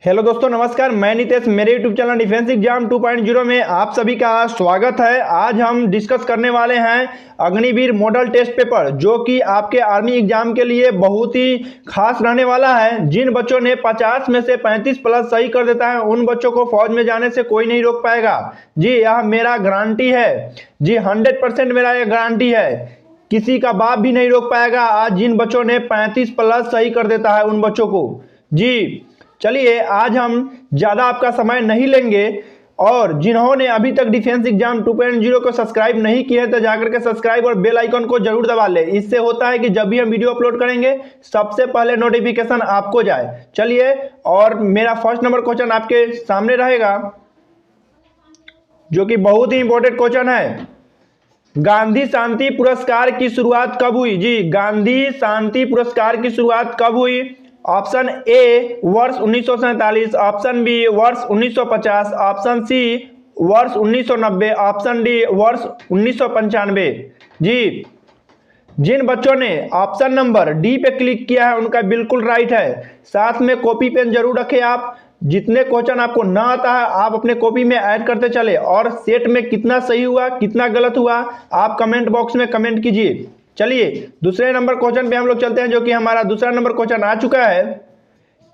Hello दोस्तों, नमस्कार। मैं नितेश, मेरे यूट्यूब चैनल डिफेंस एग्जाम 2.0 में आप सभी का स्वागत है। आज हम डिस्कस करने वाले हैं अग्निवीर मॉडल टेस्ट पेपर, जो कि आपके आर्मी एग्जाम के लिए बहुत ही खास रहने वाला है। जिन बच्चों ने 50 में से 35 प्लस सही कर देता है, उन बच्चों को फौज में जाने से कोई नहीं रोक पाएगा। जी, यह मेरा गारंटी है। जी, 100% मेरा यह गारंटी है। किसी का बाप भी नहीं रोक पाएगा। आज जिन बच्चों ने 35 प्लस सही कर देता है, उन बच्चों को। जी चलिए, आज हम ज़्यादा आपका समय नहीं लेंगे। और जिन्होंने अभी तक डिफेंस एग्जाम 2.0 को सब्सक्राइब नहीं किया है, तो जाकर के सब्सक्राइब और बेल आइकन को जरूर दबा लें। इससे होता है कि जब भी हम वीडियो अपलोड करेंगे, सबसे पहले नोटिफिकेशन आपको जाए। चलिए, और मेरा फर्स्ट नंबर क्वेश्चन आपके सामने रहेगा, जो कि बहुत ही इंपॉर्टेंट क्वेश्चन है। गांधी शांति पुरस्कार की शुरुआत कब हुई? जी, गांधी शांति पुरस्कार की शुरुआत कब हुई? ऑप्शन ए वर्ष 1947, ऑप्शन बी वर्ष 1950, ऑप्शन सी वर्ष 1990, ऑप्शन डी वर्ष 1995। जी, जिन बच्चों ने ऑप्शन नंबर डी पे क्लिक किया है, उनका बिल्कुल राइट है। साथ में कॉपी पेन जरूर रखें। आप जितने क्वेश्चन आपको ना आता है, आप अपने कॉपी में ऐड करते चले। और सेट में कितना सही हुआ, कितना गलत हुआ, आप कमेंट बॉक्स में कमेंट कीजिए। चलिए, दूसरे नंबर क्वेश्चन पे हम लोग चलते हैं, जो कि हमारा दूसरा नंबर क्वेश्चन आ चुका है।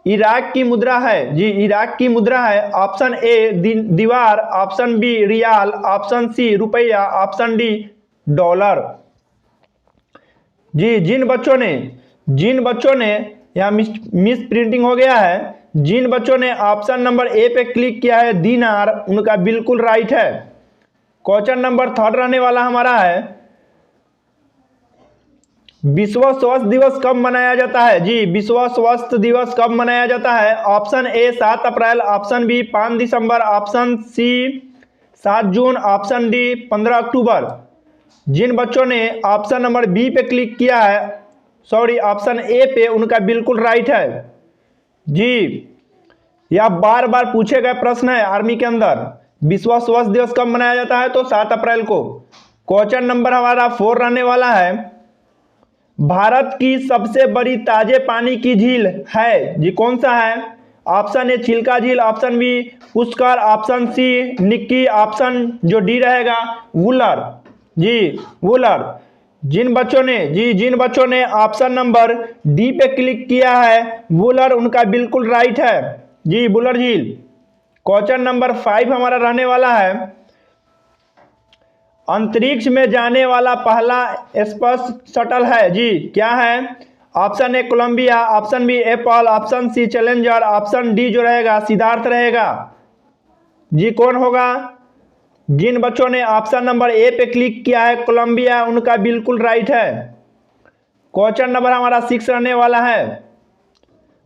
इराक की मुद्रा है। जी, इराक की मुद्रा है। ऑप्शन ए दीवार, option B riyal, option C रुपया, ऑप्शन डी डॉलर। जी, जिन बच्चों ने यहाँ मिस प्रिंटिंग हो गया है, जिन बच्चों ने ऑप्शन नंबर ए पे क्लिक किया है दीनार, उनका बिल्कुल राइट है। क्वेश्चन नंबर थर्ड रहने वाला हमारा है, विश्व स्वास्थ्य दिवस कब मनाया जाता है? जी, विश्व स्वास्थ्य दिवस कब मनाया जाता है? ऑप्शन ए 7 अप्रैल, ऑप्शन बी 5 दिसंबर, ऑप्शन सी 7 जून, ऑप्शन डी 15 अक्टूबर। जिन बच्चों ने ऑप्शन नंबर बी पे क्लिक किया है, सॉरी ऑप्शन ए पे, उनका बिल्कुल राइट है। जी, यह बार बार पूछे गए प्रश्न है आर्मी के अंदर। विश्व स्वास्थ्य दिवस कब मनाया जाता है? तो 7 अप्रैल को। क्वेश्चन नंबर हमारा 4 रहने वाला है, भारत की सबसे बड़ी ताजे पानी की झील है। जी, कौन सा है? ऑप्शन ए चिल्का झील, option B Pushkar, option C Nakki, option जो डी रहेगा वुलर। जी, वुलर। जिन बच्चों ने ऑप्शन नंबर डी पे क्लिक किया है वुलर, उनका बिल्कुल राइट है। जी, वुलर झील। क्वेश्चन नंबर 5 हमारा रहने वाला है, अंतरिक्ष में जाने वाला पहला स्पेस शटल है। जी, क्या है? Option A Columbia, option B Apple, option C Challenger, option D जो रहेगा सिद्धार्थ रहेगा। जी, कौन होगा? जिन बच्चों ने ऑप्शन नंबर ए पे क्लिक किया है कोलंबिया, उनका बिल्कुल राइट है। क्वेश्चन नंबर हमारा 6 रहने वाला है,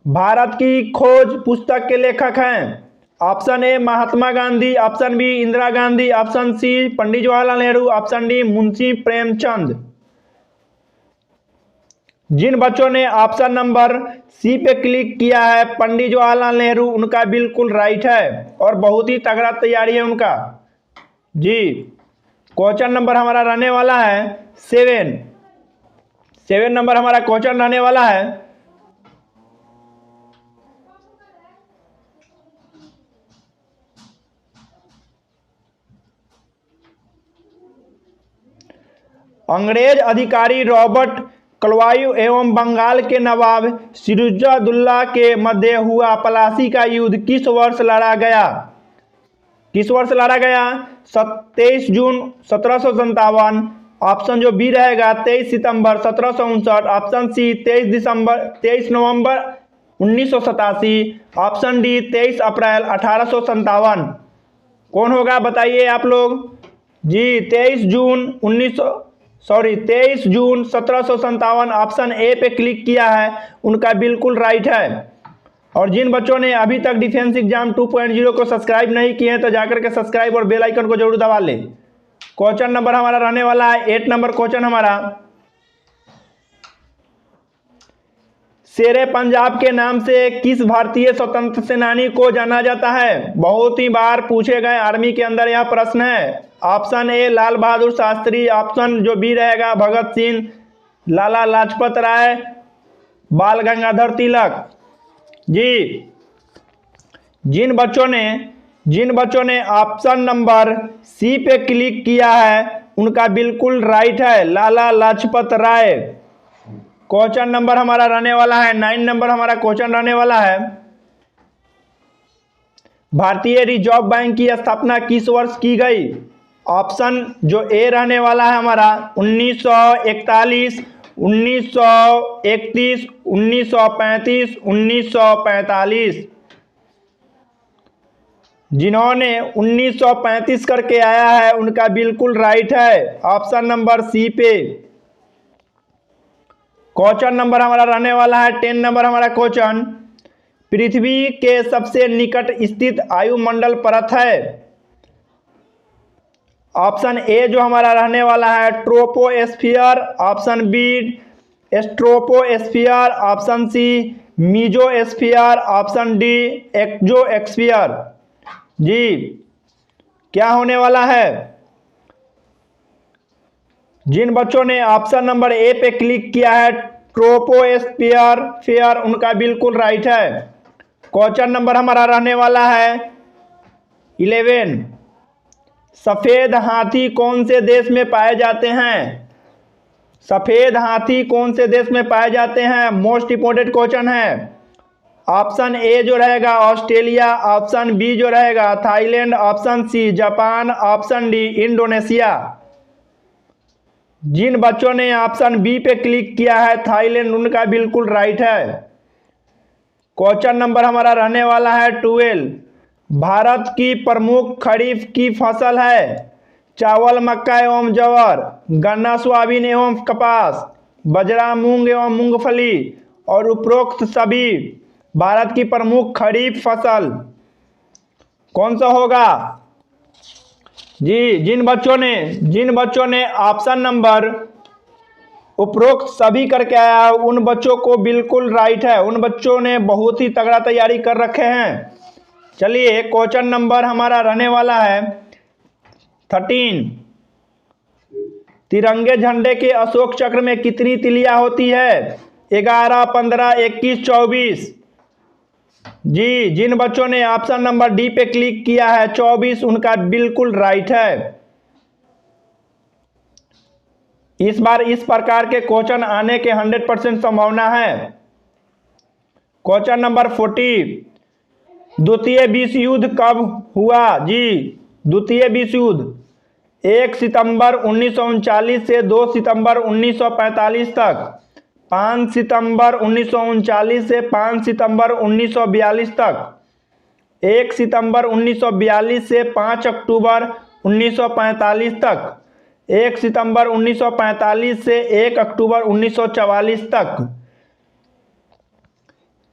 भारत की खोज पुस्तक के लेखक हैं। Option A Mahatma Gandhi, option B Indira Gandhi, option C Pandit Jawaharlal Nehru, option D Munshi Premchand. जिन बच्चों ने ऑप्शन नंबर सी पे क्लिक किया है पंडित जवाहरलाल नेहरू, उनका बिल्कुल राइट है। और बहुत ही तगड़ा तैयारी है उनका। जी, क्वेश्चन नंबर हमारा रहने वाला है 7 नंबर हमारा क्वेश्चन रहने वाला है, अंग्रेज अधिकारी रॉबर्ट क्लाइव एवं बंगाल के नवाब सिराजुद्दौला के मध्य हुआ प्लासी का युद्ध किस वर्ष लड़ा गया? 23 जून 1757, ऑप्शन जो बी रहेगा 23 सितंबर 1759, ऑप्शन सी 23 नवंबर 1987, ऑप्शन डी 23 अप्रैल 1857। कौन होगा बताइए आप लोग? जी, 23 जून 1757 ऑप्शन ए पे क्लिक किया है, उनका बिल्कुल राइट है। और जिन बच्चों ने अभी तक डिफेंस एग्जाम 2.0 को सब्सक्राइब नहीं किए हैं, तो जाकर के सब्सक्राइब और बेल आइकन को जरूर दबा लें। क्वेश्चन नंबर हमारा रहने वाला है 8 नंबर क्वेश्चन हमारा, शेरे पंजाब के नाम से किस भारतीय स्वतंत्र सेनानी को जाना जाता है? बहुत ही बार पूछे गए आर्मी के अंदर यह प्रश्न है। ऑप्शन ए लाल बहादुर शास्त्री, ऑप्शन जो बी रहेगा भगत सिंह, लाला लाजपत राय, बाल गंगाधर तिलक। जी, जिन बच्चों ने ऑप्शन नंबर सी पे क्लिक किया है उनका बिल्कुल राइट है, लाला लाजपत राय। क्वेश्चन नंबर हमारा रहने वाला है 9 नंबर हमारा क्वेश्चन रहने वाला है, भारतीय रिजर्व बैंक की स्थापना किस वर्ष की गई? ऑप्शन जो ए रहने वाला है हमारा 1941, 1931, 1935, 1945। जिन्होंने 1935 करके आया है उनका बिल्कुल राइट है, ऑप्शन नंबर सी पे। क्वेश्चन नंबर हमारा रहने वाला है 10 नंबर हमारा क्वेश्चन, पृथ्वी के सबसे निकट स्थित वायुमंडल परत है? ऑप्शन ए जो हमारा रहने वाला है troposphere, option B stratosphere, option C mesosphere, option D exosphere. जी क्या होने वाला है? जिन बच्चों ने ऑप्शन नंबर ए पे क्लिक किया है ट्रोपोस्फियर उनका बिल्कुल राइट है। क्वेश्चन नंबर हमारा रहने वाला है 11, सफेद हाथी कौन से देश में पाए जाते हैं? सफेद हाथी कौन से देश में पाए जाते हैं? मोस्ट इंपोर्टेंट क्वेश्चन है। ऑप्शन ए जो रहेगा ऑस्ट्रेलिया, ऑप्शन बी जो रहेगा Thailand, option C Japan, option D Indonesia. जिन बच्चों ने ऑप्शन बी पे क्लिक किया है थाईलैंड उनका बिल्कुल राइट है। क्वेश्चन नंबर हमारा रहने वाला है 12, भारत की प्रमुख खरीफ की फसल है? चावल, मक्का एवं ज्वार, गन्ना, सोयाबीन एवं कपास, बाजरा, मूंग एवं मूंगफली और उपरोक्त सभी। भारत की प्रमुख खरीफ फसल कौन सा होगा? जी जिन बच्चों ने ऑप्शन नंबर उपरोक्त सभी करके आया उन बच्चों को बिल्कुल राइट है, उन बच्चों ने बहुत ही तगड़ा तैयारी कर रखे हैं। चलिए क्वेश्चन नंबर हमारा रहने वाला है 13, तिरंगे झंडे के अशोक चक्र में कितनी तिलियां होती है? 11, 15, 21, 24। जी जिन बच्चों ने ऑप्शन नंबर डी पे क्लिक किया है 24 उनका बिल्कुल राइट है। इस बार इस प्रकार के क्वेश्चन आने के 100% संभावना है। क्वेश्चन नंबर 40, द्वितीय विश्व युद्ध कब हुआ? जी द्वितीय विश्व युद्ध 1 सितंबर 1939 से 2 सितंबर 1945 तक, 5 सितंबर 1939 से 5 सितंबर 1942 तक, 1 सितंबर 1942 से 5 अक्टूबर 1945 तक, 1 सितंबर 1945 से 1 अक्टूबर 1944 तक।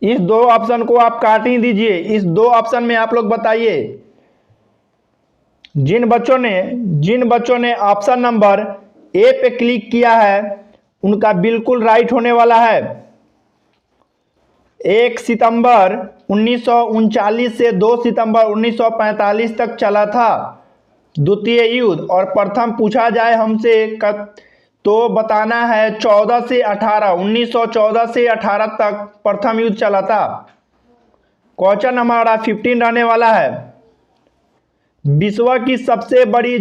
इस दो ऑप्शन को आप काट ही दीजिए। इस दो ऑप्शन में आप लोग बताइए जिन बच्चों ने ऑप्शन नंबर ए पे क्लिक किया है उनका बिल्कुल राइट होने वाला है। 1 सितंबर 1939 से 2 सितंबर 1945 तक चला था द्वितीय युद्ध, और प्रथम पूछा जाए हमसे तो बताना है 14 से 18, 1914 से 18 तक प्रथम युद्ध चला था। क्वेश्चन हमारा 15 रहने वाला है, विश्व की सबसे बड़ी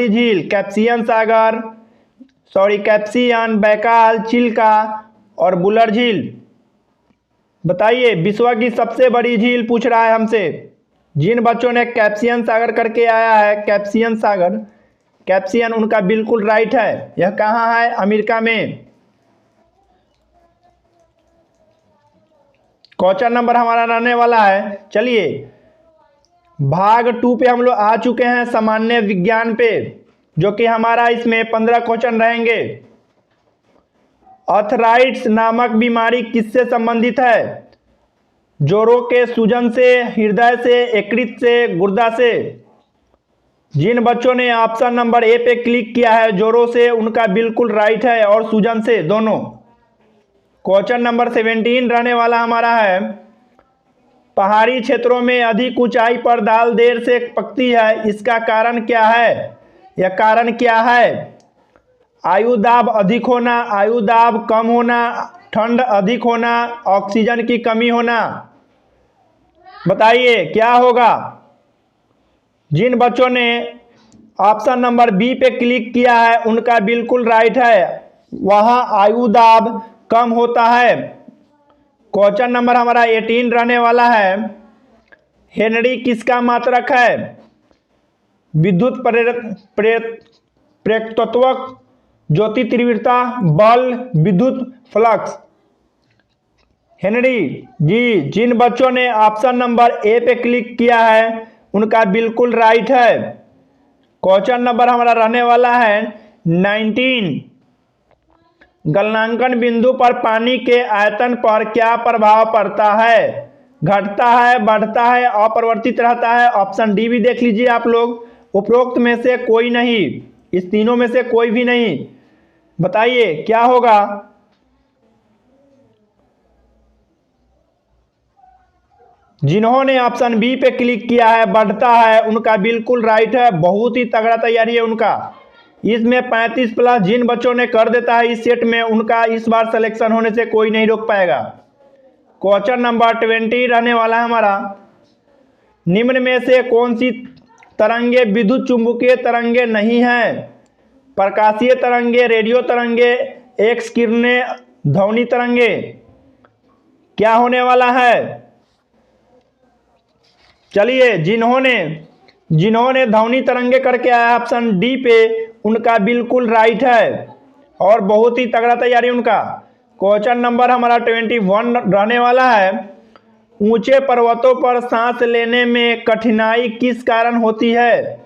झील कैप्सियन, बैकाल, चिल्का और बुलर झील। बताइए विश्व की सबसे बड़ी झील पूछ रहा है हमसे। जिन बच्चों ने कैप्सियन सागर करके आया है कैप्सियन उनका बिल्कुल राइट है। यह कहाँ है? अमेरिका में। क्वेश्चन नंबर हमारा रहने वाला है, चलिए भाग 2 पे हम लोग आ चुके हैं, सामान्य विज्ञान पे, जो कि हमारा इसमें 15 क्वेश्चन रहेंगे। अर्थराइट्स नामक बीमारी किससे संबंधित है? जोड़ों के सूजन से, हृदय से, यकृत से, गुर्दा से। जिन बच्चों ने ऑप्शन नंबर ए पे क्लिक किया है जोड़ों से उनका बिल्कुल राइट है, और सूजन से, दोनों। क्वेश्चन नंबर 17 रहने वाला हमारा है, पहाड़ी क्षेत्रों में अधिक ऊंचाई पर दाल देर से पकती है, इसका कारण क्या है? यह कारण क्या है? आयु दाब अधिक होना, आयु दाब कम होना, ठंड अधिक होना, ऑक्सीजन की कमी होना। बताइए क्या होगा। जिन बच्चों ने ऑप्शन नंबर बी पे क्लिक किया है उनका बिल्कुल राइट है, वहां आयु दाब कम होता है। क्वेश्चन नंबर हमारा 18 रहने वाला है। हेनरी किसका मात्रक है? विद्युत प्रेरकत्व, ज्योति तीव्रता, बल, विद्युत फ्लक्स। हेनरी जी, जिन बच्चों ने ऑप्शन नंबर ए पे क्लिक किया है उनका बिल्कुल राइट है। क्वेश्चन नंबर हमारा रहने वाला है 19। गलनांकन बिंदु पर पानी के आयतन पर क्या प्रभाव पड़ता है? घटता है, बढ़ता है, अपरिवर्तित रहता है। ऑप्शन डी भी देख लीजिए आप लोग। उपरोक्त में से कोई नहीं, इस तीनों में से कोई भी नहीं। बताइए क्या होगा। जिन्होंने ऑप्शन बी पे क्लिक किया है बढ़ता है, उनका बिल्कुल राइट है। बहुत ही तगड़ा तैयारी है उनका। इसमें 35 प्लस जिन बच्चों ने कर देता है इस सेट में, उनका इस बार सिलेक्शन होने से कोई नहीं रोक पाएगा। क्वेश्चन नंबर 20 रहने वाला है हमारा। निम्न में से कौन सी तरंगे विद्युत चुंबकीय तरंगे नहीं हैं? प्रकाशीय तरंगे, रेडियो तरंगे, एक्स किरणें, ध्वनि तरंगे। क्या होने वाला है? चलिए, जिन्होंने ध्वनि तरंगे करके आया ऑप्शन डी पे, उनका बिल्कुल राइट है और बहुत ही तगड़ा तैयारी उनका। क्वेश्चन नंबर हमारा 21 रहने वाला है। ऊंचे पर्वतों पर सांस लेने में कठिनाई किस कारण होती है?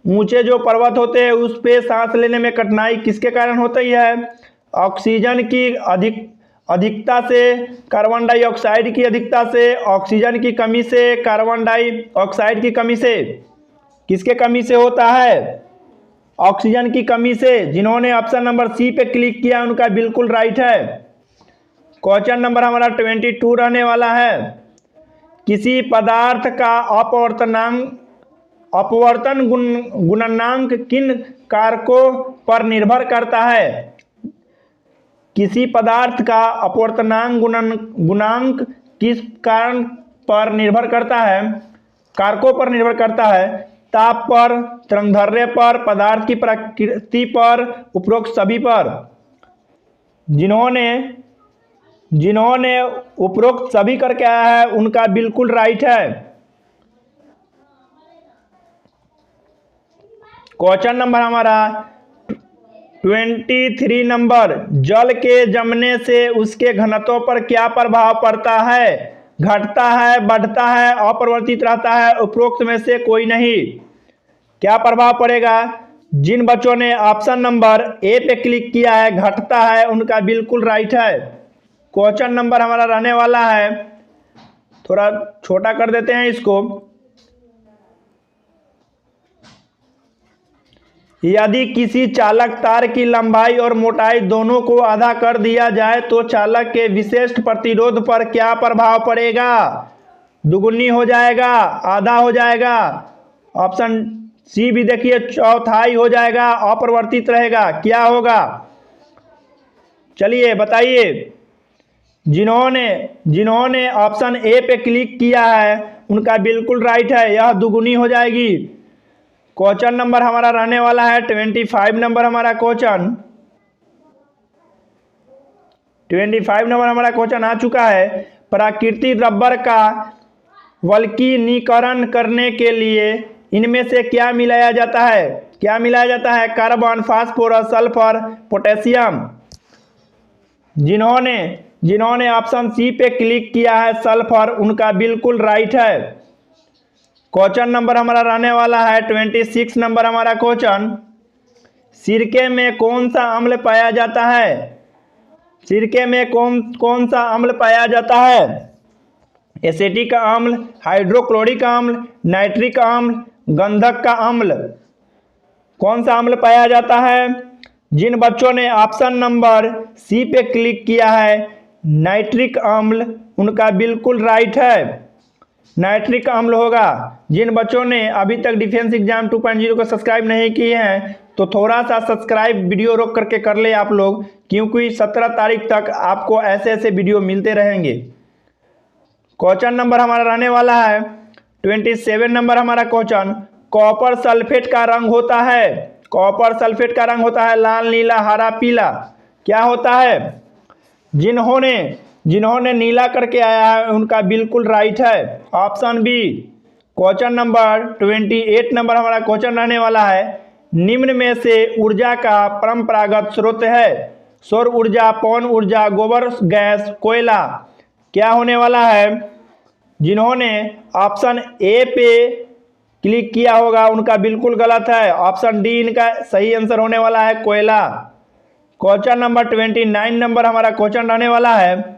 ऊंचे जो पर्वत होते हैं उस पे सांस लेने में कठिनाई किसके कारण होती है? ऑक्सीजन की अधिकता से, कार्बन डाइऑक्साइड की अधिकता से, ऑक्सीजन की कमी से, कार्बन डाइऑक्साइड की कमी से। किसके कमी से होता है? ऑक्सीजन की कमी से। जिन्होंने ऑप्शन नंबर सी पे क्लिक किया उनका बिल्कुल राइट है। क्वेश्चन नंबर हमारा 22 रहने वाला है। किसी पदार्थ का अपवर्तन गुणनांक किन कारकों पर निर्भर करता है? किसी पदार्थ का अपवर्तनांक गुणांक किस कारण पर निर्भर करता है? कारकों पर निर्भर करता है। ताप पर, तरंगदैर्घ्य पर, पदार्थ की प्रकृति पर, उपरोक्त सभी पर। जिन्होंने उपरोक्त सभी करके आया है उनका बिल्कुल राइट है। क्वेश्चन नंबर हमारा 23 नंबर। जल के जमने से उसके घनत्व पर क्या प्रभाव पड़ता है? घटता है, बढ़ता है, अपरिवर्तित रहता है। उपरोक्त में से कोई नहीं। क्या प्रभाव पड़ेगा? जिन बच्चों ने ऑप्शन नंबर ए पे क्लिक किया है घटता है, उनका बिल्कुल राइट है। क्वेश्चन नंबर हमारा रहने वाला है, थोड़ा छोटा कर देते हैं इसको। यदि किसी चालक तार की लंबाई और मोटाई दोनों को आधा कर दिया जाए तो चालक के विशिष्ट प्रतिरोध पर क्या प्रभाव पड़ेगा? दुगुनी हो जाएगा, आधा हो जाएगा। ऑप्शन सी भी देखिए, चौथाई हो जाएगा, अपरिवर्तित रहेगा। क्या होगा? चलिए बताइए। जिन्होंने ऑप्शन ए पे क्लिक किया है उनका बिल्कुल राइट है, यह दुगुनी हो जाएगी। क्वेश्चन नंबर हमारा रहने वाला है 25 नंबर हमारा क्वेश्चन। 25 नंबर हमारा क्वेश्चन आ चुका है। प्राकृतिक रबर का वल्कनीकरण करने के लिए इनमें से क्या मिलाया जाता है? क्या मिलाया जाता है? Carbon, phosphorus, sulphur, potassium. जिन्होंने ऑप्शन सी पे क्लिक किया है सल्फर, उनका बिल्कुल राइट है। क्वेश्चन नंबर हमारा रहने वाला है 26 नंबर हमारा क्वेश्चन। सिरके में कौन सा अम्ल पाया जाता है? सिरके में कौन सा अम्ल पाया जाता है? एसिटिक अम्ल, हाइड्रोक्लोरिक अम्ल, नाइट्रिक अम्ल, गंधक का अम्ल। कौन सा अम्ल पाया जाता है? जिन बच्चों ने ऑप्शन नंबर सी पे क्लिक किया है नाइट्रिक अम्ल, उनका बिल्कुल राइट है। नाइट्रिक अम्ल होगा। जिन बच्चों ने अभी तक डिफेंस एग्जाम 2.0 को सब्सक्राइब नहीं किए हैं तो थोड़ा सा सब्सक्राइब वीडियो रोक करके कर ले आप लोग, क्योंकि 17 तारीख तक आपको ऐसे वीडियो मिलते रहेंगे। क्वेश्चन नंबर हमारा रहने वाला है 27 नंबर हमारा क्वेश्चन। कॉपर सल्फेट का रंग होता है, कॉपर सल्फेट का रंग होता है लाल, नीला, हरा, पीला। क्या होता है? जिन्होंने जिन्होंने नीला करके आया है उनका बिल्कुल राइट है, option B. Question number 28 number हमारा क्वेश्चन रहने वाला है। निम्न में से ऊर्जा का परंपरागत स्रोत है? सौर ऊर्जा, पवन ऊर्जा, गोबर गैस, कोयला। क्या होने वाला है? जिन्होंने ऑप्शन ए पे क्लिक किया होगा उनका बिल्कुल गलत है, ऑप्शन डी इनका सही आंसर होने वाला है, कोयला। क्वेश्चन नंबर 29 नंबर हमारा क्वेश्चन रहने वाला है।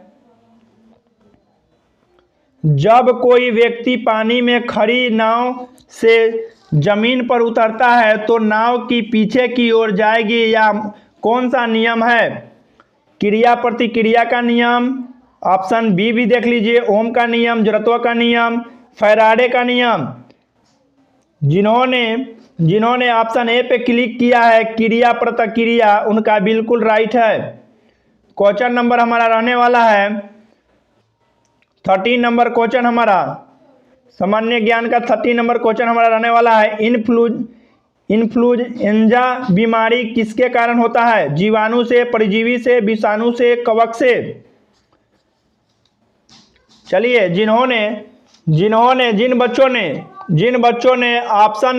जब कोई व्यक्ति पानी में खड़ी नाव से जमीन पर उतरता है तो नाव की पीछे की ओर जाएगी, या कौन सा नियम है? क्रिया प्रतिक्रिया का नियम, ऑप्शन बी भी देख लीजिए, ओम का नियम, जड़त्व का नियम, फैराडे का नियम। जिन्होंने ऑप्शन ए पे क्लिक किया है क्रिया प्रतिक्रिया, उनका बिल्कुल राइट है। क्वेश्चन नंबर हमारा रहने वाला है 13 नंबर क्वेश्चन हमारा, सामान्य ज्ञान का 13 नंबर क्वेश्चन हमारा रहने वाला है। इन्फ्लुएंजा बीमारी किसके कारण होता है? जीवाणु से, परजीवी से, विषाणु से, कवक से। चलिए, जिन बच्चों ने ऑप्शन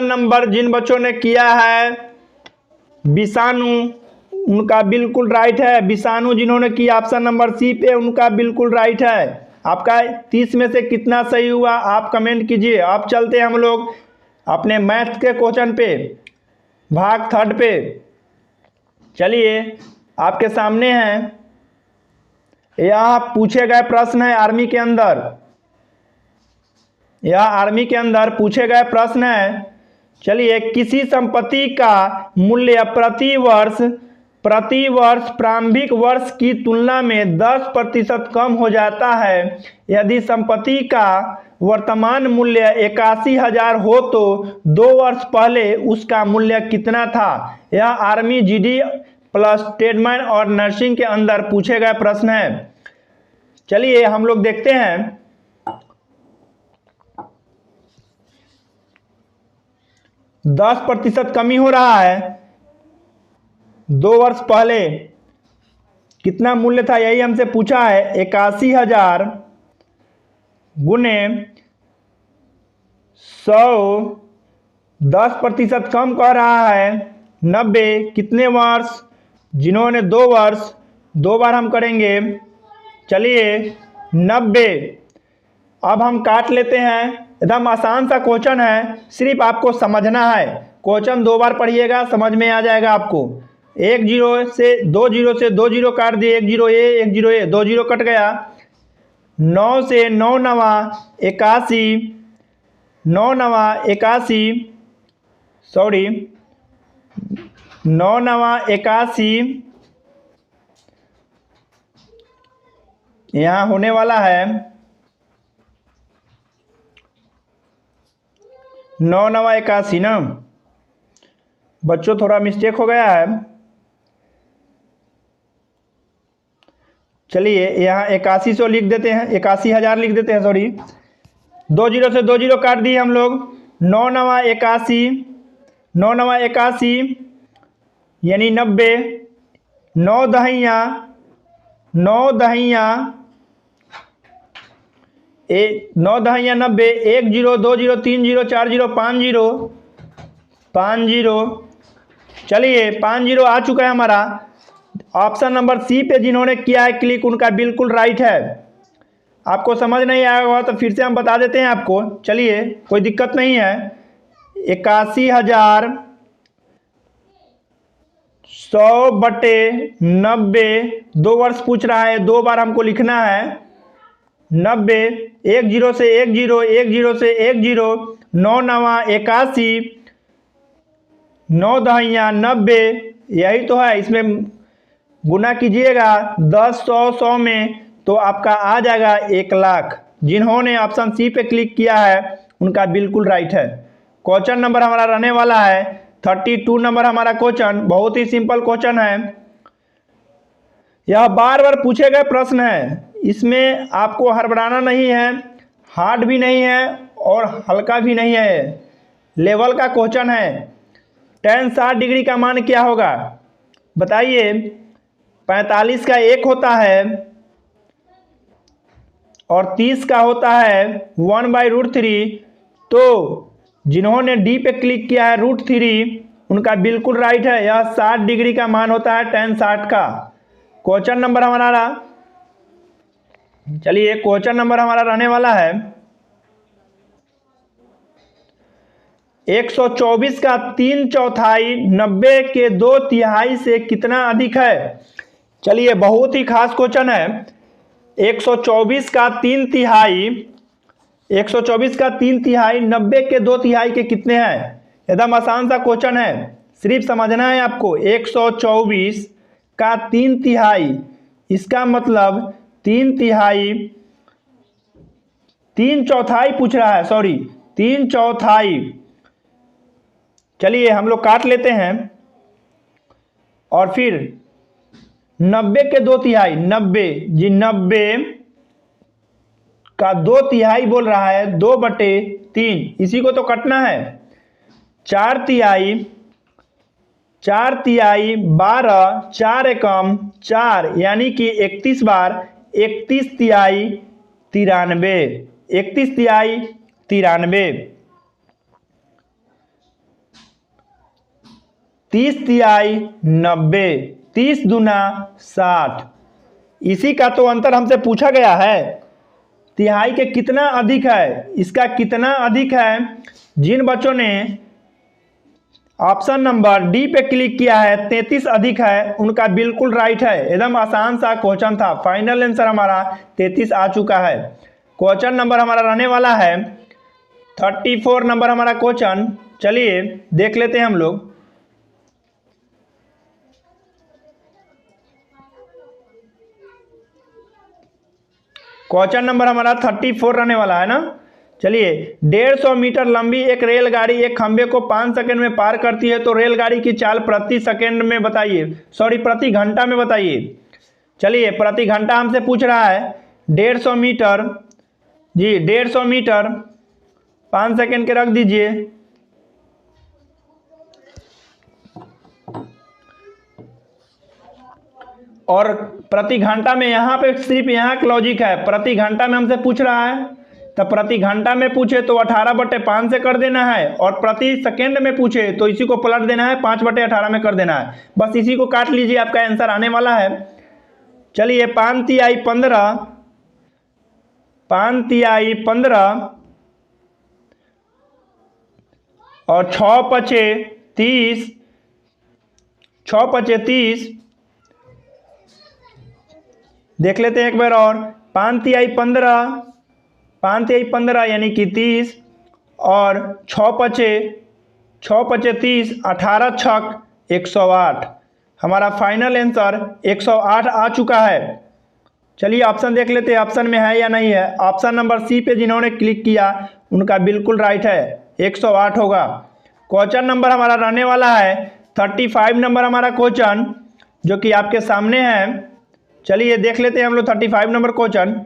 नंबर जिन बच्चों ने किया है विषाणु, उनका बिल्कुल राइट है। विषाणु जिन्होंने किया ऑप्शन नंबर सी पे, उनका बिल्कुल राइट है। आपका 30 में से कितना सही हुआ आप कमेंट कीजिए। अब चलते हैं हम लोग अपने मैथ के क्वेश्चन पे, भाग 3 पे। चलिए, आपके सामने हैं, यह पूछे गए प्रश्न है आर्मी के अंदर, यह आर्मी के अंदर पूछे गए प्रश्न है। चलिए, किसी संपत्ति का मूल्य प्रति वर्ष प्रारंभिक वर्ष की तुलना में 10% कम हो जाता है। यदि संपत्ति का वर्तमान मूल्य 81,000 हो तो 2 वर्ष पहले उसका मूल्य कितना था? यह आर्मी, जीडी प्लस ट्रेडमैन और नर्सिंग के अंदर पूछे गए प्रश्न है। चलिए, हम लोग देखते हैं। 10% कमी हो रहा है। 2 वर्ष पहले कितना मूल्य था यही हमसे पूछा है। 81,000 गुने 100, 10% कम कह रहा है। 90 कितने वर्ष? जिन्होंने 2 वर्ष, 2 बार हम करेंगे। चलिए, 90 अब हम काट लेते हैं। एकदम आसान सा क्वेश्चन है, सिर्फ आपको समझना है। क्वेश्चन 2 बार पढ़िएगा, समझ में आ जाएगा आपको। 1 0 से 2 0 से 2 0 काट दिए, 1 0 ए 1 0 ए, 2 0 कट गया। 9 से 9 नवा 81, 9 नवा 81, सॉरी 9 नवा 81 यहाँ होने वाला है 9 नवा 81 ना। बच्चों, थोड़ा मिस्टेक हो गया है। चलिए, यहाँ 8100 लिख देते हैं, 81,000 लिख देते हैं, सॉरी। 2 0 से 2 0 काट दिए हम लोग। 9 नवा 81, 9 नवा 81 यानी 90। 9 दहिया 9 दहिया 90, 1 0 2 0 3 0 4 0 5 0 5 0। चलिए, 5 0 आ चुका है हमारा। ऑप्शन नंबर सी पे जिन्होंने किया है क्लिक, उनका बिल्कुल राइट है। आपको समझ नहीं आया होगा तो फिर से हम बता देते हैं आपको। चलिए, कोई दिक्कत नहीं है। 81,000 100/90, 2 वर्ष पूछ रहा है, 2 बार हमको लिखना है। 90, 1 0 से 1 0, 1 0 से 1 0, 9 नवा 81, 9 दहिया 90, यही तो है। इसमें गुना कीजिएगा 10 100 100 में तो आपका आ जाएगा 1 लाख। जिन्होंने ऑप्शन सी पे क्लिक किया है उनका बिल्कुल राइट है। क्वेश्चन नंबर हमारा रहने वाला है 32 नंबर हमारा क्वेश्चन। बहुत ही सिंपल क्वेश्चन है, यह बार बार पूछे गए प्रश्न है। इसमें आपको हड़बड़ाना नहीं है, हार्ड भी नहीं है और हल्का भी नहीं है, लेवल का क्वेश्चन है। tan 60 डिग्री का मान क्या होगा बताइए। 45 का 1 होता है और 30 का होता है 1/√3। तो जिन्होंने डी पे क्लिक किया है √3 उनका बिल्कुल राइट है, यह 60 डिग्री का मान होता है tan 60 का। क्वेश्चन नंबर हमारा रहा, चलिए क्वेश्चन नंबर हमारा रहने वाला है 124 का 3/4 90 के 2/3 से कितना अधिक है। चलिए बहुत ही खास क्वेश्चन है। 124 का 3/3 90 के 2/3 के कितने हैं। एकदम आसान सा क्वेश्चन है, सिर्फ समझना है आपको। 124 का 3/3 इसका मतलब 3/3 3/4 पूछ रहा है, सॉरी 3/4। चलिए हम लोग काट लेते हैं और फिर 90 के 2/3 90 जी 90 का 2/3 बोल रहा है 2/3, इसी को तो कटना है। 4/3 12 4 एकम 4 यानी कि 31 बार 31/3 93 31/3 93 30/3 90 30 दूना 60। इसी का तो अंतर हमसे पूछा गया है, तिहाई के कितना अधिक है, इसका कितना अधिक है। जिन बच्चों ने ऑप्शन नंबर डी पे क्लिक किया है 33 अधिक है, उनका बिल्कुल राइट है। एकदम आसान सा क्वेश्चन था, फाइनल आंसर हमारा 33 आ चुका है। क्वेश्चन नंबर हमारा रहने वाला है 34 नंबर हमारा क्वेश्चन। चलिए देख लेते हैं हम लोग। क्वेश्चन नंबर हमारा 34 रहने वाला है ना। चलिए 150 मीटर लंबी एक रेलगाड़ी एक खंबे को 5 सेकंड में पार करती है, तो रेलगाड़ी की चाल प्रति सेकंड में बताइए, सॉरी प्रति घंटा में बताइए। चलिए प्रति घंटा हमसे पूछ रहा है। 150 मीटर जी 150 मीटर 5 सेकंड के रख दीजिए। और प्रति घंटा में यहाँ पे सिर्फ यहाँ का लॉजिक है, प्रति घंटा में हमसे पूछ रहा है, तो प्रति घंटा में पूछे तो 18/5 से कर देना है, और प्रति सेकंड में पूछे तो इसी को पलट देना है, 5/18 में कर देना है। बस इसी को काट लीजिए, आपका आंसर आने वाला है। चलिए 5×3 15 5×3 15 और 6×5 30 6×5 30। देख लेते हैं एक बार और। 5×3 15 यानी कि 30 और 6×5 30 18 छक 108। हमारा फाइनल आंसर 108 आ चुका है। चलिए ऑप्शन देख लेते हैं, ऑप्शन में है या नहीं है। ऑप्शन नंबर सी पे जिन्होंने क्लिक किया उनका बिल्कुल राइट है, 108 होगा। क्वेश्चन नंबर हमारा रहने वाला है 35 नंबर हमारा क्वेश्चन, जो कि आपके सामने है। चलिए देख लेते हैं हम लोग 35 नंबर क्वेश्चन।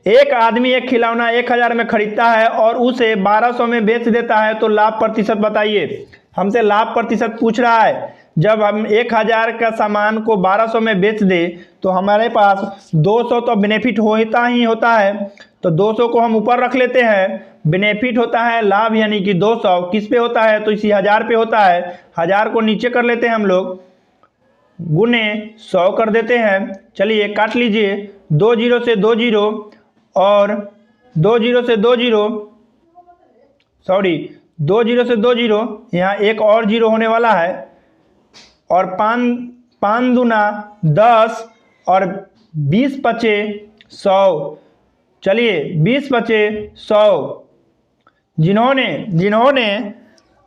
एक आदमी एक खिलौना 1000 में खरीदता है और उसे 1200 में बेच देता है, तो लाभ प्रतिशत बताइए। हमसे लाभ प्रतिशत पूछ रहा है। जब हम 1000 का सामान को 1200 में बेच दे तो हमारे पास 200 तो बेनिफिट होता ही होता है, तो 200 को हम ऊपर रख लेते हैं। बेनिफिट होता है लाभ यानी कि 200 किस पे होता है, तो इसी 1000 पे होता है। 1000 को नीचे कर लेते हैं हम लोग, गुने 100 कर देते हैं। चलिए काट लीजिए, 2 0 से 2 0 और 2 0 से 2 0, सॉरी 2 0 से 2 0, यहाँ एक और 0 होने वाला है। और 5 दूना 10 और 20×5 100। चलिए 20×5 100। जिन्होंने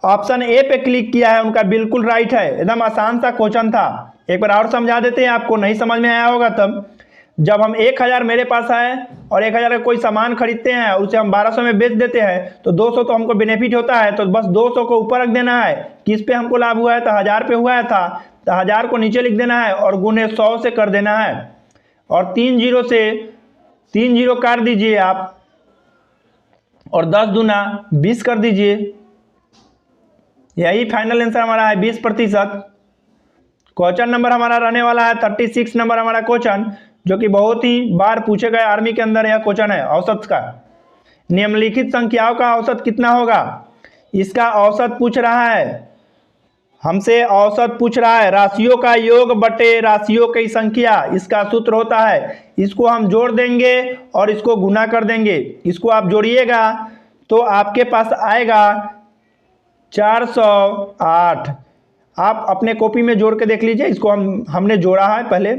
ऑप्शन ए पे क्लिक किया है उनका बिल्कुल राइट है। एकदम आसान सा क्वेश्चन था, एक बार और समझा देते हैं, आपको नहीं समझ में आया होगा तब। जब हम 1000 मेरे पास आए और 1000 का कोई सामान खरीदते हैं, उसे हम 1200 में बेच देते हैं, तो 200 तो हमको बेनिफिट होता है, तो बस 200 को ऊपर रख देना है। किस पे हमको लाभ हुआ है? तो 1000 पे हुआ है था, तो 1000 को नीचे लिख देना है और गुने 100 से कर देना है, और 3 जीरो से 3 जीरो काट दीजिए आप, और 10 दूना 20 कर दीजिए। यही फाइनल आंसर हमारा है 20%। क्वेश्चन नंबर हमारा रहने वाला है 36 नंबर हमारा क्वेश्चन, जो कि बहुत ही बार पूछे गए आर्मी के अंदर यह क्वेश्चन है औसत का। निम्नलिखित संख्याओं का औसत कितना होगा? इसका औसत पूछ रहा है हमसे, औसत पूछ रहा है। राशियों का योग बटे राशियों की संख्या, इसका सूत्र होता है, इसको हम जोड़ देंगे और इसको गुना कर देंगे। इसको आप जोड़िएगा तो आपके पास आएगा 408। आप अपने कॉपी में जोड़ के देख लीजिए, इसको हमने जोड़ा है पहले।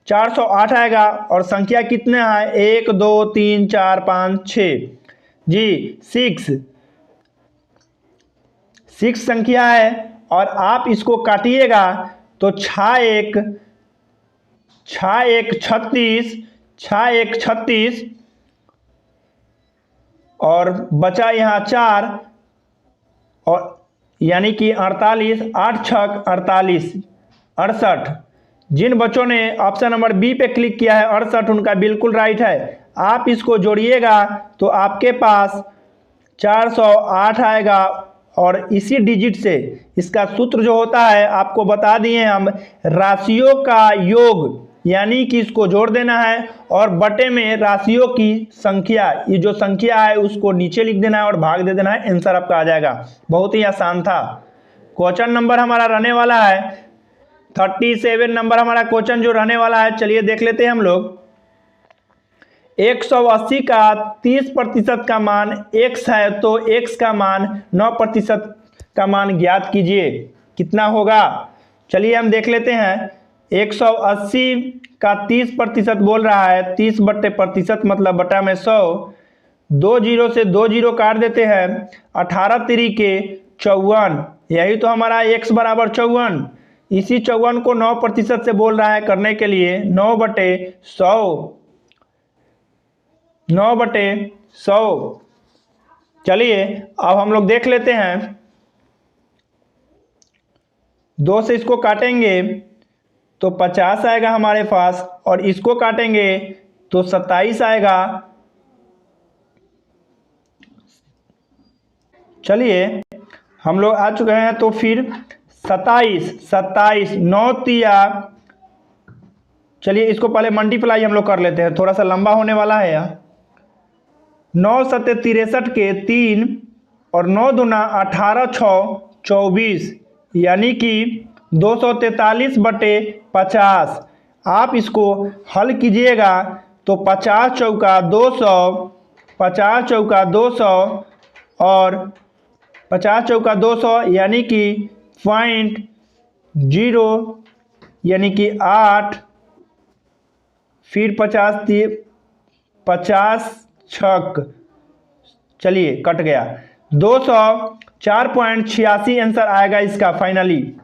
408 आएगा, और संख्या कितने है? 1 2 3 4 5 6 जी, 6 संख्या है। और आप इसको काटिएगा तो 6 1 36, 6 1 36, और बचा यहाँ 4, और यानी कि 48, 8 6 48, 68। जिन बच्चों ने ऑप्शन नंबर बी पे क्लिक किया है 68, उनका बिल्कुल राइट है। आप इसको जोड़िएगा तो आपके पास 408 आएगा, और इसी डिजिट से इसका सूत्र जो होता है आपको बता दिए हम, राशियों का योग, यानी कि इसको जोड़ देना है और बटे में राशियों की संख्या, ये जो संख्या है उसको नीचे लिख देना है और भाग दे देना है, आंसर आपका आ जाएगा। बहुत ही आसान था। क्वेश्चन नंबर हमारा रहने वाला है 37 नंबर हमारा क्वेश्चन जो रहने वाला है, चलिए देख लेते हैं हम लोग। 180 का 30% का मान x है, तो x का मान 9% का मान ज्ञात कीजिए, कितना होगा? चलिए हम देख लेते हैं। 180 का 30% बोल रहा है, 30 बट्टे प्रतिशत मतलब बटा में 100। 2 जीरो से 2 जीरो काट देते हैं, 18 तिरिके 54, यही तो हमारा x बराबर 54। इसी 54 को 9% से बोल रहा है करने के लिए, 9 बटे 100, 9 बटे 100। चलिए अब हम लोग देख लेते हैं, 2 से इसको काटेंगे तो 50 आएगा हमारे पास, और इसको काटेंगे तो 27 आएगा। चलिए हम लोग आ चुके हैं, तो फिर 27 9 तिया, चलिए इसको पहले मल्टीप्लाई हम लोग कर लेते हैं, थोड़ा सा लंबा होने वाला है यह। 9 सत्ते 63 के 3, और 9 दूना 18 6 24, यानी कि 243 बटे 50। आप इसको हल कीजिएगा तो 50 चौका 200, 50 चौका 200, और 50 चौका 200 यानी कि 0.0, यानी कि 8, फिर 50 छक, चलिए कट गया, 204.86 आंसर आएगा इसका फाइनली।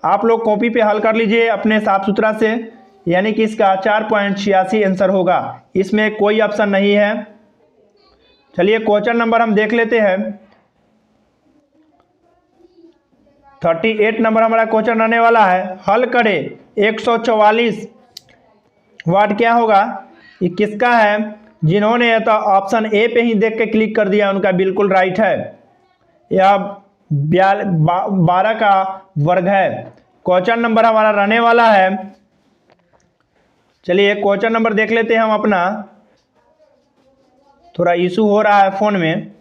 आप लोग कॉपी पे हल कर लीजिए अपने साफ सुथरा से, यानी कि इसका 4.86 आंसर होगा, इसमें कोई ऑप्शन नहीं है। चलिए क्वेश्चन नंबर हम देख लेते हैं। 38 नंबर हमारा क्वेश्चन रहने वाला है, हल करें। 144 वाट क्या होगा? ये किसका है? जिन्होंने तो ऑप्शन ए पे ही देख के क्लिक कर दिया उनका बिल्कुल राइट है। यह 12 का वर्ग है। क्वेश्चन नंबर हमारा रहने वाला है, चलिए क्वेश्चन नंबर देख लेते हैं हम अपना, थोड़ा इशू हो रहा है फोन में।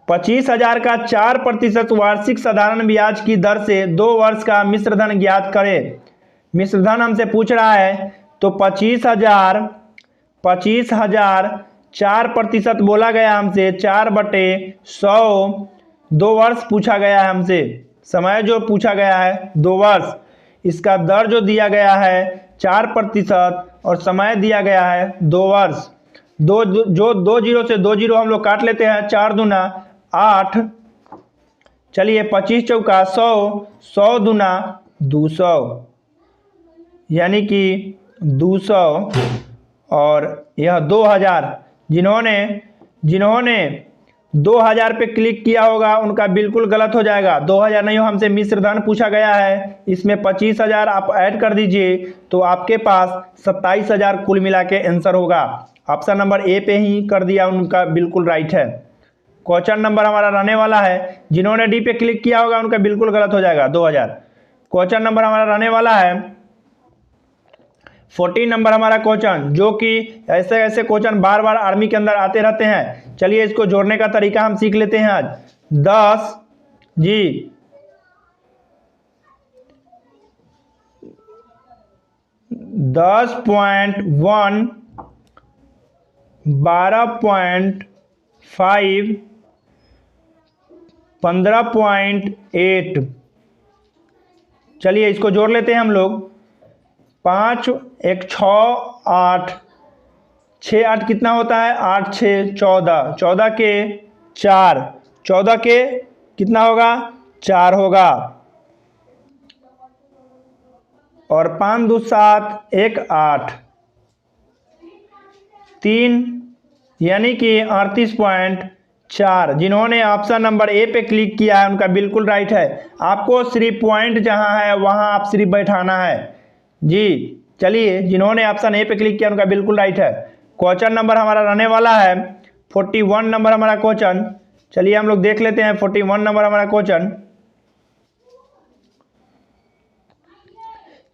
25,000 का 4% वार्षिक साधारण ब्याज की दर से 2 वर्ष का मिश्रधन ज्ञात करें। मिश्रधन हमसे पूछ रहा है, तो 25,000 4% बोला गया हमसे, 4 बटे 100, 2 वर्ष पूछा गया है हमसे, समय जो पूछा गया है 2 वर्ष, इसका दर जो दिया गया है 4% और समय दिया गया है 2 वर्ष। 2 जीरो से 2 जीरो हम लोग काट लेते हैं, 4 दूना 8, चलिए 25 चौका 100, 100 दूना 200, यानी कि 200 और यह 2000। जिन्होंने 2000 पे क्लिक किया होगा उनका बिल्कुल गलत हो जाएगा। 2000 नहीं हो, हमसे मिश्र धन पूछा गया है, इसमें 25,000 आप ऐड कर दीजिए तो आपके पास 27,000 कुल मिला के आंसर होगा। ऑप्शन नंबर ए पे ही कर दिया, उनका बिल्कुल राइट है। क्वेश्चन नंबर हमारा रहने वाला है, जिन्होंने डी पे क्लिक किया होगा उनका बिल्कुल गलत हो जाएगा 2000। क्वेश्चन नंबर हमारा रहने वाला है 14 नंबर हमारा क्वेश्चन, जो कि ऐसे क्वेश्चन बार बार आर्मी के अंदर आते रहते हैं। चलिए इसको जोड़ने का तरीका हम सीख लेते हैं आज। 10 जी 10.1 12.5 15.8। चलिए इसको जोड़ लेते हैं हम लोग। 5 1 6 8 6 8 कितना होता है? 8 6 14, 14 के 4, 14 के कितना होगा? 4 होगा। और 5 2 7 1 8 3 यानी कि 38.4। जिन्होंने ऑप्शन नंबर ए पे क्लिक किया है उनका बिल्कुल राइट है। आपको सिर्फ पॉइंट जहां है वहां आप सिर्फ बैठाना है जी। चलिए जिन्होंने ऑप्शन ए पे क्लिक किया उनका बिल्कुल राइट है। क्वेश्चन नंबर हमारा रहने वाला है 41 नंबर हमारा क्वेश्चन। चलिए हम लोग देख लेते हैं 41 नंबर हमारा क्वेश्चन।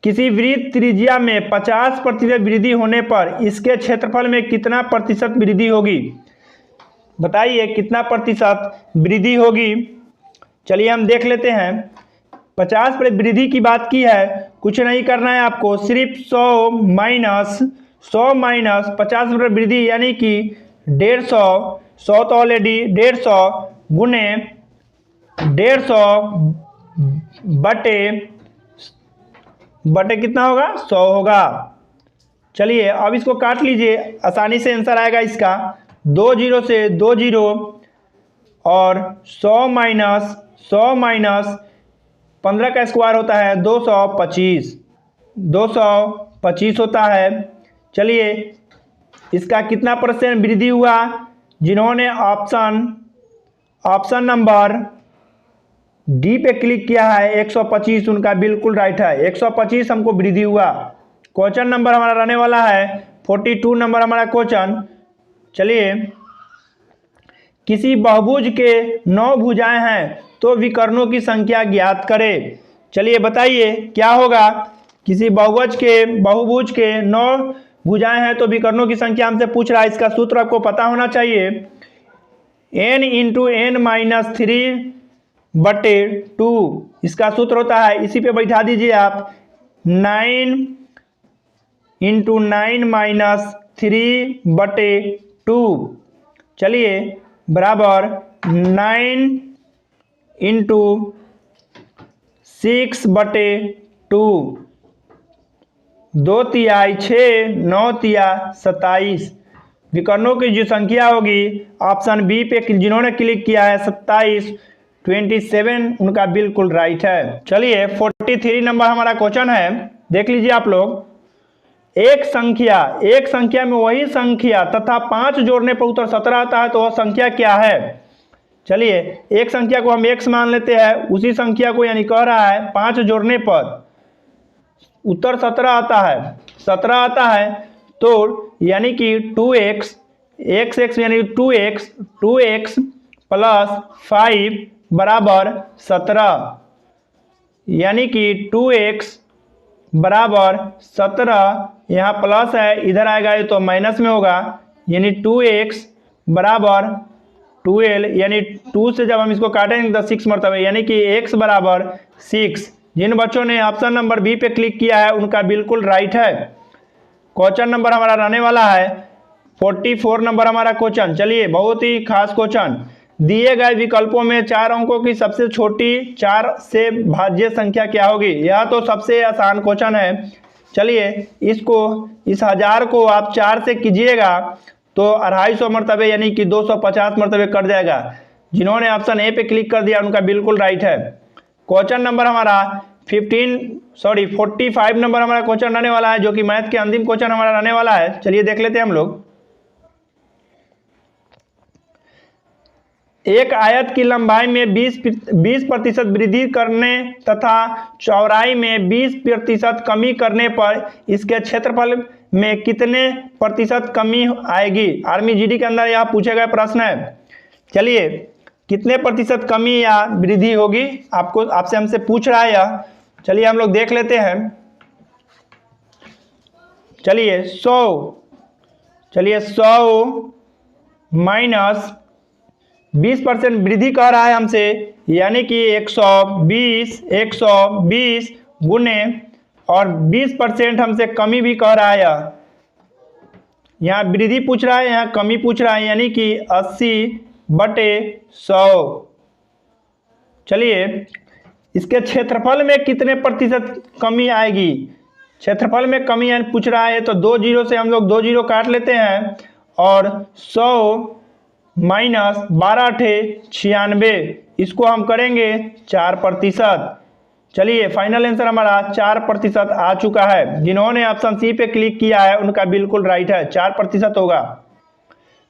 किसी वृत्त त्रिज्या में 50% वृद्धि होने पर इसके क्षेत्रफल में कितना प्रतिशत वृद्धि होगी? बताइए कितना प्रतिशत वृद्धि होगी। चलिए हम देख लेते हैं। 50% वृद्धि की बात की है, कुछ नहीं करना है आपको, सिर्फ 100 माइनस 50% वृद्धि यानी कि 150, 100 तो ऑलरेडी 150 गुने 150 बटे कितना होगा? 100 होगा। चलिए अब इसको काट लीजिए, आसानी से आंसर आएगा इसका। 2 0 से 2 0 और 100 माइनस 15 का स्क्वायर होता है 225 होता है। चलिए इसका कितना परसेंट वृद्धि हुआ? जिन्होंने ऑप्शन नंबर डी पे क्लिक किया है 125, उनका बिल्कुल राइट है। 125 हमको वृद्धि हुआ। क्वेश्चन नंबर हमारा रहने वाला है 42 नंबर हमारा क्वेश्चन। चलिए किसी बहुभुज के 9 भुजाएं हैं तो विकर्णों की संख्या ज्ञात करें। चलिए बताइए क्या होगा। किसी बहुभुज के 9 भुजाएं हैं तो विकर्णों की संख्या हमसे पूछ रहा है। इसका सूत्र आपको पता होना चाहिए, n इंटू n माइनस 3/2 इसका सूत्र होता है। इसी पे बैठा दीजिए आप 9 इंटू 9 माइनस 3/2। चलिए बराबर 9 इंटू 6/2, 2 तिहाई 6, 9 तिया 27। विकर्णों की जो संख्या होगी ऑप्शन बी पे जिन्होंने क्लिक किया है 27 उनका बिल्कुल राइट है। चलिए 43 नंबर हमारा क्वेश्चन है, देख लीजिए आप लोग। एक संख्या में वही संख्या तथा 5 जोड़ने पर उत्तर 17 आता है तो वह संख्या क्या है? चलिए एक संख्या को हम x मान लेते हैं, उसी संख्या को यानी कह रहा है 5 जोड़ने पर उत्तर 17 आता है तो यानी कि 2x यानी 2x प्लस 5 बराबर 17, यानी कि 2x बराबर 17, यहाँ प्लस है इधर आएगा ये तो माइनस में होगा, यानी 2x बराबर 12, यानी 2 से जब हम इसको काटेंगे तो 6 मरतबे, यानी कि x बराबर 6। जिन बच्चों ने ऑप्शन नंबर बी पे क्लिक किया है उनका बिल्कुल राइट है। क्वेश्चन नंबर हमारा रहने वाला है 44 नंबर हमारा क्वेश्चन। चलिए बहुत ही खास क्वेश्चन। दिए गए विकल्पों में 4 अंकों की सबसे छोटी 4 से भाज्य संख्या क्या होगी? यह तो सबसे आसान क्वेश्चन है। चलिए इस 1000 को आप 4 से कीजिएगा तो 250 मरतबे यानी कि 250 मरतबे कट जाएगा। जिन्होंने ऑप्शन ए पे क्लिक कर दिया उनका बिल्कुल राइट है। क्वेश्चन नंबर हमारा 45 नंबर हमारा क्वेश्चन रहने वाला है, जो कि मैथ के अंतिम क्वेश्चन हमारा रहने वाला है। चलिए देख लेते हैं हम लोग। एक आयत की लंबाई में 20% वृद्धि करने तथा चौड़ाई में 20% कमी करने पर इसके क्षेत्रफल में कितने प्रतिशत कमी आएगी? आर्मी जीडी के अंदर यह पूछे गए प्रश्न है। चलिए, कितने प्रतिशत कमी या वृद्धि होगी आपसे हमसे पूछ रहा है यह। चलिए हम लोग देख लेते हैं। चलिए 100 माइनस 20% वृद्धि कह रहा है हमसे, यानी कि 120 गुने और 20% हमसे कमी भी कह रहा है। यहाँ वृद्धि पूछ रहा है, यहाँ कमी पूछ रहा है, यानी कि 80/100। चलिए, इसके क्षेत्रफल में कितने प्रतिशत कमी आएगी? क्षेत्रफल में कमी पूछ रहा है, तो 2 जीरो से हम लोग 2 जीरो काट लेते हैं और 100 माइनस 12×96, इसको हम करेंगे 4%। चलिए, फाइनल आंसर हमारा 4% आ चुका है। जिन्होंने ऑप्शन सी पे क्लिक किया है उनका बिल्कुल राइट है, 4% होगा।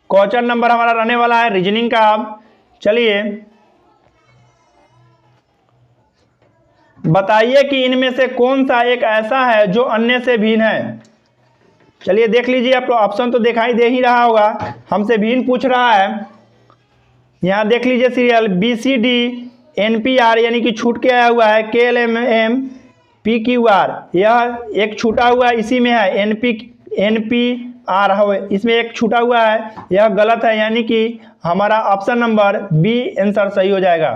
क्वेश्चन नंबर हमारा रहने वाला है रीजनिंग का। चलिए, बताइए कि इनमें से कौन सा एक ऐसा है जो अन्य से भिन्न है। चलिए देख लीजिए, आप ऑप्शन तो दिखाई दे ही रहा होगा, हमसे भिन्न पूछ रहा है। यहाँ देख लीजिए सीरियल BCD NPR, यानी कि छूट के आया हुआ है KLM PQR, यह एक छूटा हुआ इसी में है NPR है, इसमें एक छूटा हुआ है, यह गलत है, यानी कि हमारा ऑप्शन नंबर B आंसर सही हो जाएगा।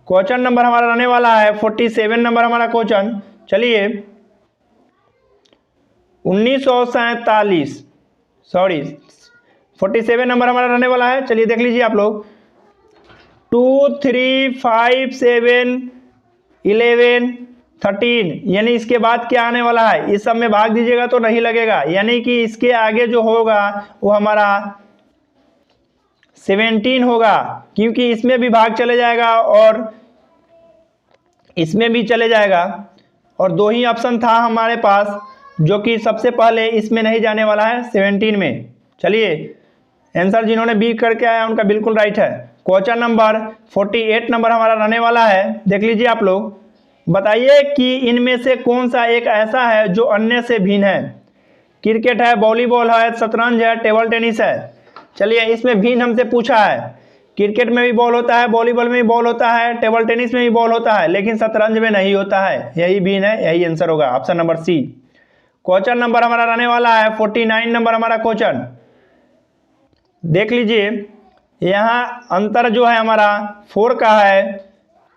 क्वेश्चन नंबर हमारा रहने वाला है 47 नंबर हमारा क्वेश्चन। चलिए 47 नंबर हमारा रहने वाला है। चलिए देख लीजिए आप लोग। 2 3 5 7 11 13, यानी इसके बाद क्या आने वाला है? इस सब में भाग दीजिएगा तो नहीं लगेगा, यानी कि इसके आगे जो होगा वो हमारा 17 होगा, क्योंकि इसमें भी भाग चले जाएगा और इसमें भी चले जाएगा, और 2 ही ऑप्शन था हमारे पास, जो कि सबसे पहले इसमें नहीं जाने वाला है 17 में। चलिए, आंसर जिन्होंने बी करके आया उनका बिल्कुल राइट है। क्वेश्चन नंबर 48 नंबर हमारा रहने वाला है। देख लीजिए आप लोग। बताइए कि इनमें से कौन सा एक ऐसा है जो अन्य से भिन्न है? क्रिकेट है, वॉलीबॉल है, शतरंज है, टेबल टेनिस है। चलिए, इसमें भिन्न हमसे पूछा है। क्रिकेट में भी बॉल होता है, वॉलीबॉल में भी बॉल होता है, टेबल टेनिस में भी बॉल होता है, लेकिन शतरंज में नहीं होता है। यही भिन्न है, यही आंसर होगा, option number C. Question number हमारा रहने वाला है 49 नंबर हमारा क्वेश्चन। देख लीजिए, यहाँ अंतर जो है हमारा 4 का है,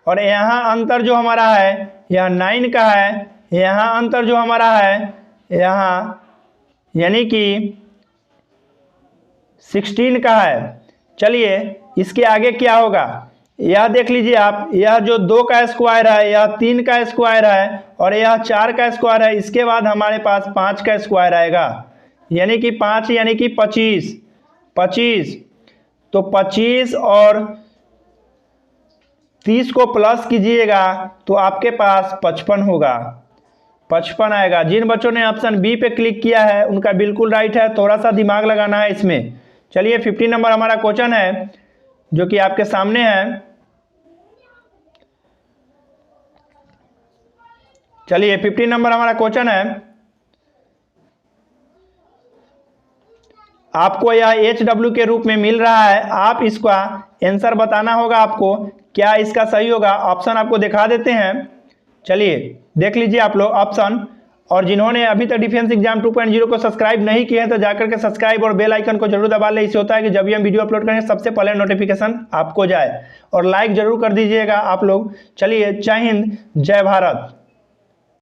और यहाँ अंतर जो हमारा है यह 9 का है, यहाँ अंतर जो हमारा है यहाँ यानी कि 16 का है। चलिए, इसके आगे क्या होगा यह देख लीजिए आप। यह जो 2 का स्क्वायर है, यह 3 का स्क्वायर है, और यह 4 का स्क्वायर है। इसके बाद हमारे पास 5 का स्क्वायर आएगा, यानी कि 5 यानी कि 25। तो 25 और 30 को प्लस कीजिएगा तो आपके पास 55 होगा, 55 आएगा। जिन बच्चों ने ऑप्शन बी पे क्लिक किया है उनका बिल्कुल राइट है, थोड़ा सा दिमाग लगाना है इसमें। चलिए 50 नंबर हमारा क्वेश्चन है, जो कि आपके सामने है। चलिए 50 नंबर हमारा क्वेश्चन है। आपको यह HW के रूप में मिल रहा है, आप इसका आंसर बताना होगा आपको, क्या इसका सही होगा। ऑप्शन आपको दिखा देते हैं। चलिए देख लीजिए आप लोग ऑप्शन, और जिन्होंने अभी तक डिफेंस एग्जाम 2.0 को सब्सक्राइब नहीं किए हैं तो जाकर के सब्सक्राइब और बेल आइकन को जरूर दबा लें। इससे होता है कि जब भी हम वीडियो अपलोड करें सबसे पहले नोटिफिकेशन आपको जाए, और लाइक जरूर कर दीजिएगा आप लोग। चलिए, जय हिंद, जय भारत।